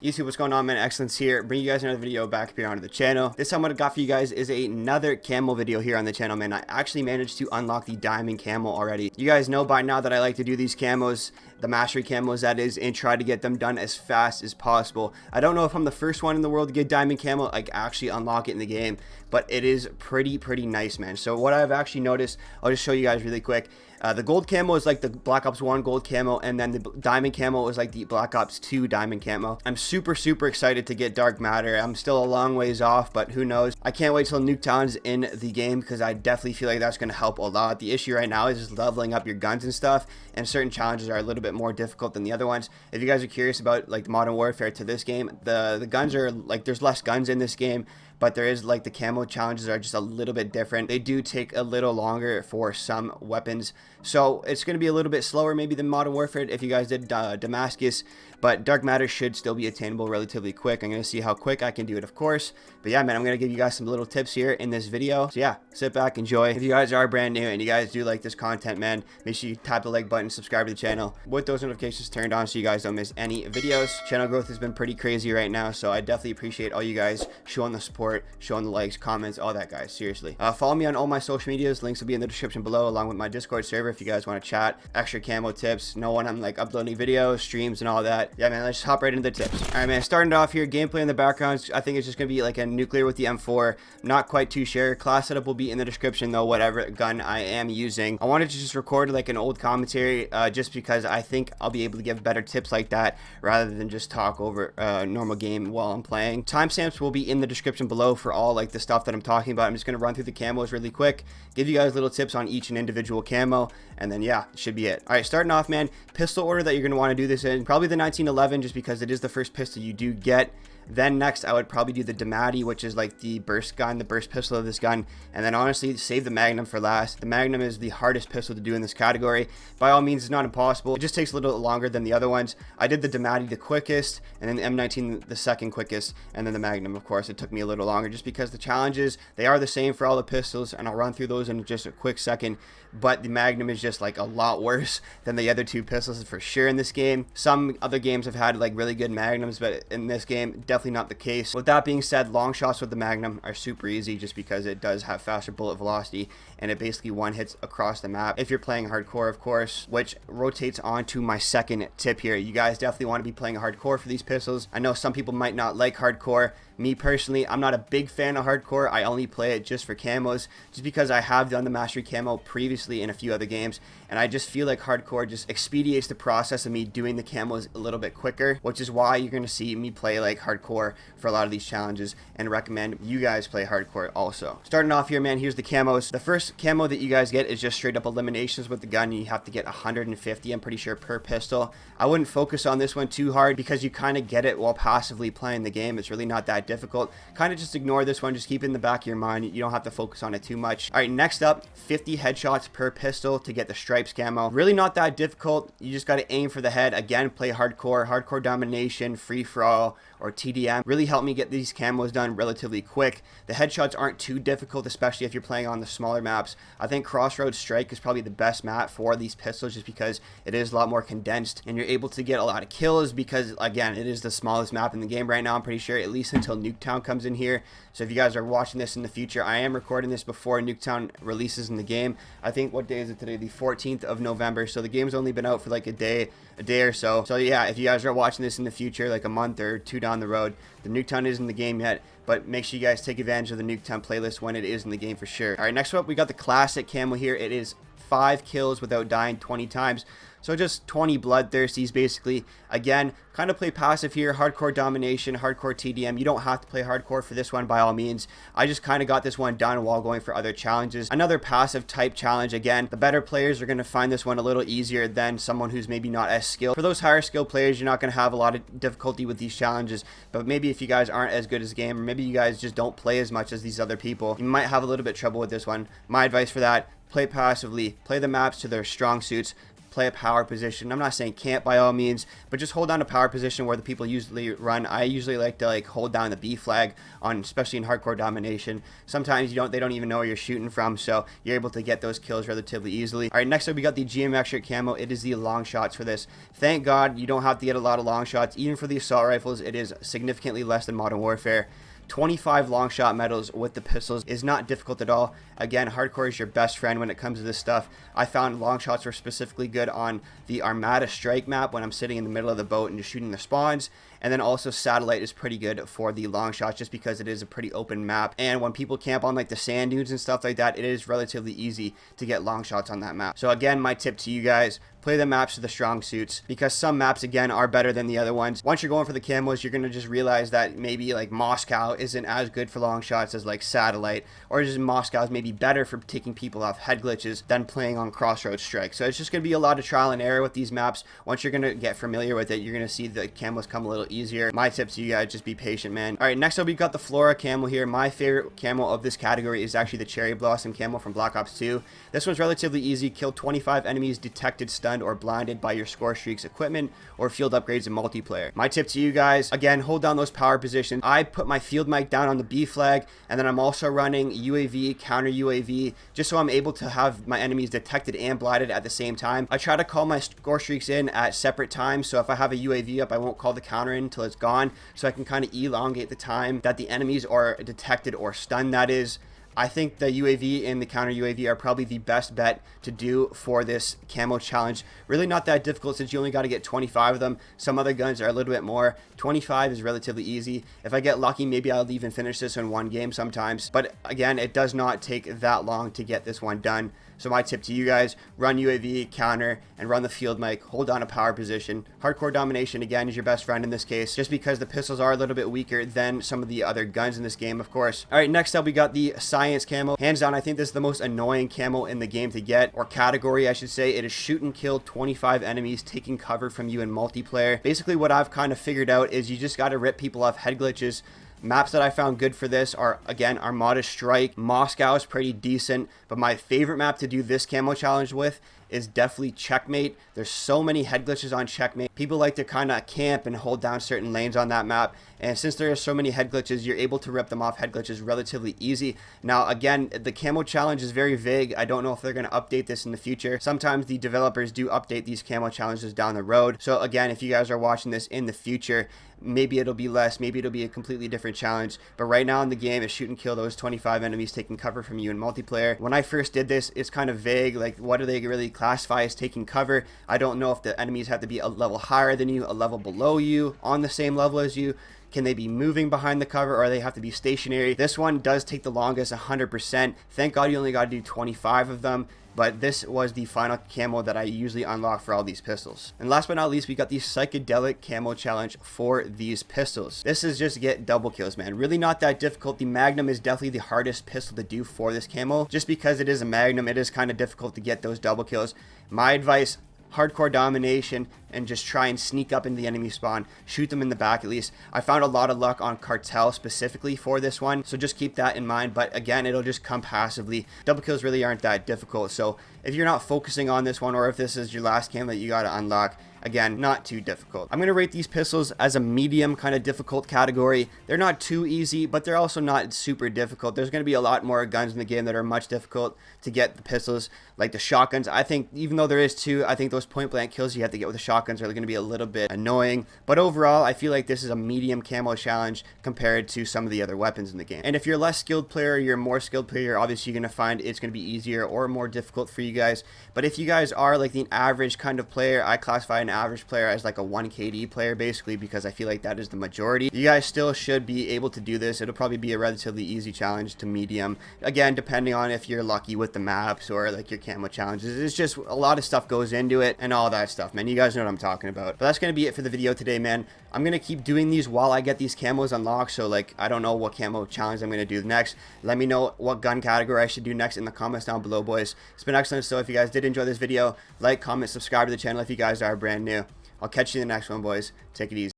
YouTube, what's going on, man? Excellence here, bring you guys another video back here onto the channel. This time what I got for you guys is another camo video here on the channel, man. I actually managed to unlock the diamond camo already. You guys know by now that I like to do these camos, the mastery camos that is, and try to get them done as fast as possible. I don't know if I'm the first one in the world to get diamond camo, like actually unlock it in the game, but it is pretty nice, man. So what I've actually noticed, I'll just show you guys really quick. The gold camo is like the Black Ops 1 gold camo, and then the diamond camo is like the Black Ops 2 diamond camo. I'm super excited to get dark matter. I'm still a long ways off, but who knows. I can't wait till Nuketown's in the game because I definitely feel like that's going to help a lot. The issue right now is just leveling up your guns and stuff, and certain challenges are a little bit more difficult than the other ones. If you guys are curious about like the Modern Warfare to this game, the guns are like, there's less guns in this game, but there is like the camo challenges are just a little bit different. They do take a little longer for some weapons, so it's going to be a little bit slower maybe than Modern Warfare if you guys did Damascus, but dark matter should still be attainable relatively quick. I'm going to see how quick I can do it, of course. But yeah, man, I'm going to give you guys some little tips here in this video. So yeah, sit back, enjoy. If you guys are brand new and you guys do like this content, man, make sure you tap the like button, subscribe to the channel with those notifications turned on so you guys don't miss any videos. Channel growth has been pretty crazy right now, so I definitely appreciate all you guys showing the support, showing the likes, comments, all that, guys. Seriously. Follow me on all my social medias. Links will be in the description below, along with my Discord server if you guys want to chat, extra camo tips, know when I'm like uploading videos, streams, and all that. Yeah, man, let's just hop right into the tips. All right, man, starting off here, gameplay in the background. I think it's just gonna be like a nuclear with the M4. Not quite too sure. Class setup will be in the description though, whatever gun I am using. I wanted to just record like an old commentary just because I think I'll be able to give better tips like that rather than just talk over a normal game while I'm playing. Timestamps will be in the description below for all like the stuff that I'm talking about. I'm just gonna run through the camos really quick, give you guys little tips on each and individual camo, and then yeah, it should be it. All right, starting off, man, pistol order that you're gonna want to do this in, probably the 1911, just because it is the first pistol you do get. Then next, I would probably do the Damati, which is like the burst gun, the burst pistol of this gun. And then honestly, save the Magnum for last. The Magnum is the hardest pistol to do in this category. By all means, it's not impossible. It just takes a little longer than the other ones. I did the Damati the quickest, and then the M19 the second quickest, and then the Magnum, of course, it took me a little longer just because the challenges, they are the same for all the pistols, and I'll run through those in just a quick second. But the Magnum is just like a lot worse than the other two pistols for sure in this game. Some other games have had like really good Magnums, but in this game, definitely not the case. With that being said, long shots with the Magnum are super easy just because it does have faster bullet velocity, and it basically one hits across the map if you're playing hardcore, of course, which rotates on to my second tip here. You guys definitely want to be playing hardcore for these pistols. I know some people might not like hardcore. Me personally, I'm not a big fan of hardcore. I only play it just for camos, just because I have done the mastery camo previously in a few other games, and I just feel like hardcore just expedites the process of me doing the camos a little bit quicker, which is why you're going to see me play like hardcore for a lot of these challenges, and recommend you guys play hardcore also. Starting off here, man, here's the camos. The first camo that you guys get is just straight up eliminations with the gun. You have to get 150, I'm pretty sure, per pistol. I wouldn't focus on this one too hard because you kind of get it while passively playing the game. It's really not that difficult. Kind of just ignore this one, just keep it in the back of your mind. You don't have to focus on it too much. All right, next up, 50 headshots per pistol to get the stripes camo. Really not that difficult. You just got to aim for the head. Again, play hardcore domination, free for all, or TDM. Really help me get these camos done relatively quick. The headshots aren't too difficult, especially if you're playing on the smaller maps. I think Crossroads Strike is probably the best map for these pistols just because it is a lot more condensed and you're able to get a lot of kills because, again, it is the smallest map in the game right now, I'm pretty sure, at least until Nuketown comes in here. So if you guys are watching this in the future, I am recording this before Nuketown releases in the game. I think, what day is it today? The 14th of November. So the game's only been out for like a day or so. So yeah, if you guys are watching this in the future, like a month or two down the road, the Nuketown isn't in the game yet, but make sure you guys take advantage of the Nuketown playlist when it is in the game for sure. All right, next up, we got the classic camo here. It is 5 kills without dying 20 times. So just 20 bloodthirsties basically. Again, kind of play passive here, hardcore domination, hardcore TDM. You don't have to play hardcore for this one by all means. I just kind of got this one done while going for other challenges. Another passive type challenge. Again, the better players are going to find this one a little easier than someone who's maybe not as skilled. For those higher skill players, you're not going to have a lot of difficulty with these challenges, but maybe if you guys aren't as good as the game, or maybe you guys just don't play as much as these other people, you might have a little bit of trouble with this one. My advice for that: play passively, play the maps to their strong suits, play a power position. I'm not saying camp by all means, but just hold down a power position where the people usually run. I usually like to like hold down the B flag on, especially in hardcore domination. Sometimes they don't even know where you're shooting from, so you're able to get those kills relatively easily. All right, next up we got the geometric camo. It is the long shots for this. Thank God you don't have to get a lot of long shots. Even for the assault rifles, it is significantly less than Modern Warfare. 25 long shot medals with the pistols is not difficult at all. Again, hardcore is your best friend when it comes to this stuff. I found long shots were specifically good on the Armada strike map when I'm sitting in the middle of the boat and just shooting the spawns. And then also satellite is pretty good for the long shots just because it is a pretty open map. And when people camp on like the sand dunes and stuff like that, it is relatively easy to get long shots on that map. So again, my tip to you guys, play the maps to the strong suits, because some maps again are better than the other ones. Once you're going for the camos, you're going to just realize that maybe like Moscow isn't as good for long shots as like satellite, or just Moscow is maybe better for taking people off head glitches than playing on crossroads strike. So it's just going to be a lot of trial and error with these maps. Once you're going to get familiar with it, you're going to see the camos come a little easier. My tip to you guys, just be patient, man. All right, next up we got the Flora camo here. My favorite camo of this category is actually the Cherry Blossom camo from Black Ops 2. This one's relatively easy. Kill 25 enemies detected, stunned, or blinded by your score streaks, equipment, or field upgrades in multiplayer. My tip to you guys, again, hold down those power positions. I put my field mic down on the B flag, and then I'm also running UAV, counter UAV, just so I'm able to have my enemies detected and blinded at the same time. I try to call my score streaks in at separate times, so if I have a UAV up, I won't call the counter in until it's gone, so I can kind of elongate the time that the enemies are detected or stunned, that is. I think the UAV and the counter UAV are probably the best bet to do for this camo challenge. Really not that difficult since you only got to get 25 of them. Some other guns are a little bit more. 25 is relatively easy. If I get lucky, maybe I'll even finish this in one game sometimes. But again, it does not take that long to get this one done. So my tip to you guys, run UAV, counter, and run the field mic. Hold down a power position. Hardcore domination, again, is your best friend in this case, just because the pistols are a little bit weaker than some of the other guns in this game, of course. All right, next up, we got the science camo. Hands down, I think this is the most annoying camo in the game to get, or category, I should say. It is shoot and kill 25 enemies taking cover from you in multiplayer. Basically, what I've kind of figured out is you just got to rip people off head glitches. Maps that I found good for this are, again, Armada Strike. Moscow is pretty decent, but my favorite map to do this camo challenge with is definitely Checkmate. There's so many head glitches on Checkmate. People like to kind of camp and hold down certain lanes on that map, and since there are so many head glitches, you're able to rip them off head glitches relatively easy. Now again, the camo challenge is very vague. I don't know if they're going to update this in the future. Sometimes the developers do update these camo challenges down the road, so again, if you guys are watching this in the future, maybe it'll be less, maybe it'll be a completely different challenge, but right now in the game is shoot and kill those 25 enemies taking cover from you in multiplayer. When I first did this, it's kind of vague, like what do they really classify as taking cover? I don't know if the enemies have to be a level higher than you, a level below you, on the same level as you. Can they be moving behind the cover, or they have to be stationary? This one does take the longest, 100%. Thank God you only got to do 25 of them. But this was the final camo that I usually unlock for all these pistols. And last but not least, we got the psychedelic camo challenge for these pistols. This is just get double kills, man. Really not that difficult. The Magnum is definitely the hardest pistol to do for this camo. Just because it is a Magnum, it is kind of difficult to get those double kills. My advice, hardcore domination, and just try and sneak up into the enemy spawn, shoot them in the back at least. I found a lot of luck on Cartel specifically for this one, so just keep that in mind, but again, it'll just come passively. Double kills really aren't that difficult, so if you're not focusing on this one, or if this is your last cam that you got to unlock, again, not too difficult. I'm going to rate these pistols as a medium kind of difficult category. They're not too easy, but they're also not super difficult. There's going to be a lot more guns in the game that are much difficult to get the pistols, like the shotguns. I think even though there is two, I think those point blank kills you have to get with the shotguns are going to be a little bit annoying. But overall, I feel like this is a medium camo challenge compared to some of the other weapons in the game. And if you're a less skilled player, you're a more skilled player, obviously you're going to find it's going to be easier or more difficult for you guys. But if you guys are like the average kind of player, I classify an average player as like a 1 KD player basically, because I feel like that is the majority. You guys still should be able to do this. It'll probably be a relatively easy challenge to medium, again depending on if you're lucky with the maps or like your camo challenges. It's just a lot of stuff goes into it and all that stuff, man. You guys know what I'm talking about. But that's gonna be it for the video today, man. I'm gonna keep doing these while I get these camos unlocked, so like I don't know what camo challenge I'm gonna do next. Let me know what gun category I should do next in the comments down below, boys. It's been excellent. So if you guys did enjoy this video, like, comment, subscribe to the channel if you guys are brand new. I'll catch you in the next one, boys. Take it easy.